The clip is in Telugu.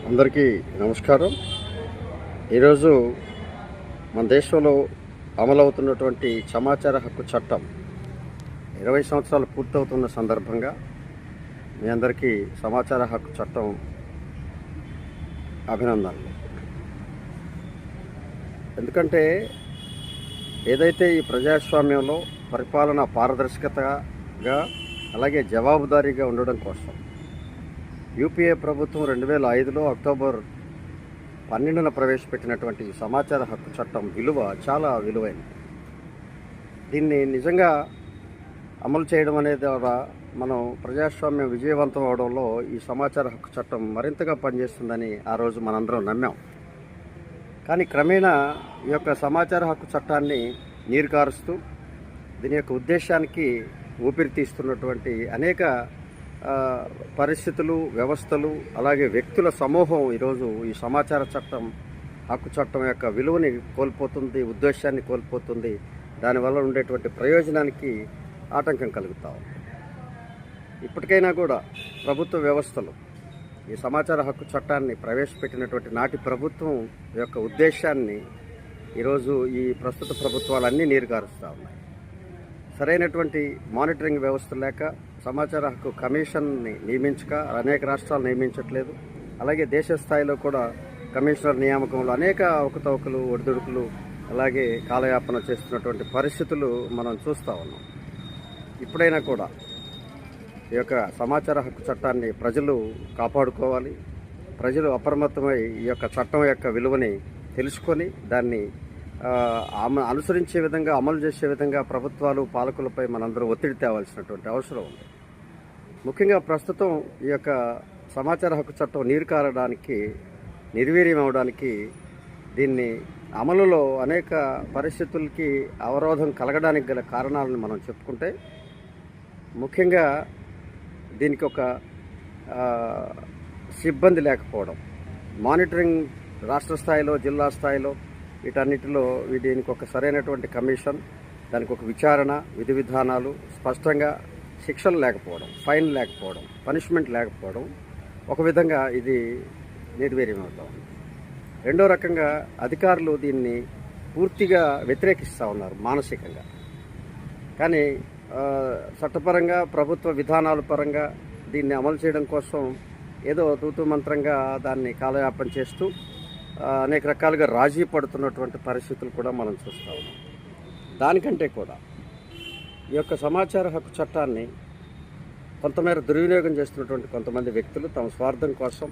అందరికీ నమస్కారం. ఈరోజు మన దేశంలో అమలవుతున్నటువంటి సమాచార హక్కు చట్టం 20 సంవత్సరాలు పూర్తవుతున్న సందర్భంగా మీ అందరికీ సమాచార హక్కు చట్టం అభినందనలు. ఎందుకంటే ఏదైతే ఈ ప్రజాస్వామ్యంలో పరిపాలన పారదర్శకతగా అలాగే జవాబుదారీగా ఉండడం కోసం యూపీఏ ప్రభుత్వం 2005లో అక్టోబర్ 12న ప్రవేశపెట్టినటువంటి సమాచార హక్కు చట్టం విలువ చాలా విలువైనది. దీన్ని నిజంగా అమలు చేయడం అనేది ద్వారా మనం ప్రజాస్వామ్యం విజయవంతం అవడంలో ఈ సమాచార హక్కు చట్టం మరింతగా పనిచేస్తుందని ఆ రోజు మనందరం నమ్మాం. కానీ క్రమేణా ఈ యొక్క సమాచార హక్కు చట్టాన్ని నీరుకారుస్తూ దీని యొక్క ఉద్దేశానికి ఊపిరితీస్తున్నటువంటి అనేక పరిస్థితులు, వ్యవస్థలు, అలాగే వ్యక్తుల సమూహం ఈరోజు ఈ సమాచార చట్టం హక్కు చట్టం యొక్క విలువని కోల్పోతుంది, ఉద్దేశాన్ని కోల్పోతుంది. దానివల్ల ఉండేటువంటి ప్రయోజనానికి ఆటంకం కలుగుతా ఉంది. ఇప్పటికైనా కూడా ప్రభుత్వ వ్యవస్థలు ఈ సమాచార హక్కు చట్టాన్ని ప్రవేశపెట్టినటువంటి నాటి ప్రభుత్వం యొక్క ఉద్దేశాన్ని ఈరోజు ఈ ప్రస్తుత ప్రభుత్వాలన్నీ నీరుగారుస్తూ ఉన్నాయి. సరైనటువంటి మానిటరింగ్ వ్యవస్థ లేక సమాచార హక్కు కమిషన్ని నియమించక అనేక రాష్ట్రాలు నియమించట్లేదు. అలాగే దేశ స్థాయిలో కూడా కమిషనర్ నియామకంలో అనేక అవకతవకలు, ఒడిదుడుకులు, అలాగే కాలయాపన చేస్తున్నటువంటి పరిస్థితులు మనం చూస్తూ ఉన్నాం. ఇప్పుడైనా కూడా ఈ యొక్క సమాచార హక్కు చట్టాన్ని ప్రజలు కాపాడుకోవాలి. ప్రజలు అప్రమత్తమై ఈ యొక్క చట్టం యొక్క విలువని తెలుసుకొని దాన్ని అనుసరించే విధంగా, అమలు చేసే విధంగా ప్రభుత్వాలు, పాలకులపై మనందరూ ఒత్తిడి తేవాల్సినటువంటి అవసరం ఉంది. ముఖ్యంగా ప్రస్తుతం ఈ యొక్క సమాచార హక్కు చట్టం నీరు కారడానికి, నిర్వీర్యం అవడానికి, దీన్ని అమలులో అనేక పరిస్థితులకి అవరోధం కలగడానికి గల కారణాలను మనం చెప్పుకుంటే, ముఖ్యంగా దీనికి ఒక సిబ్బంది లేకపోవడం, మానిటరింగ్ రాష్ట్ర స్థాయిలో, జిల్లా స్థాయిలో వీటన్నిటిలో దీనికి ఒక సరైనటువంటి కమిషన్, దానికి ఒక విచారణ, విధి విధానాలు, స్పష్టంగా శిక్షలు లేకపోవడం, ఫైన్ లేకపోవడం, పనిష్మెంట్ లేకపోవడం, ఒక విధంగా ఇది నిర్వీర్యం అవుతా ఉంది. రెండో రకంగా అధికారులు దీన్ని పూర్తిగా వ్యతిరేకిస్తూ ఉన్నారు మానసికంగా. కానీ చట్టపరంగా, ప్రభుత్వ విధానాల పరంగా దీన్ని అమలు చేయడం కోసం ఏదో తూతూ మంత్రంగా దాన్ని కాలయాపన చేస్తూ అనేక రకాలుగా రాజీ పడుతున్నటువంటి పరిస్థితులు కూడా మనం చూస్తూ ఉన్నాం. దానికంటే కూడా ఈ యొక్క సమాచార హక్కు చట్టాన్ని కొంతమేర దుర్వినియోగం చేస్తున్నటువంటి కొంతమంది వ్యక్తులు తమ స్వార్థం కోసం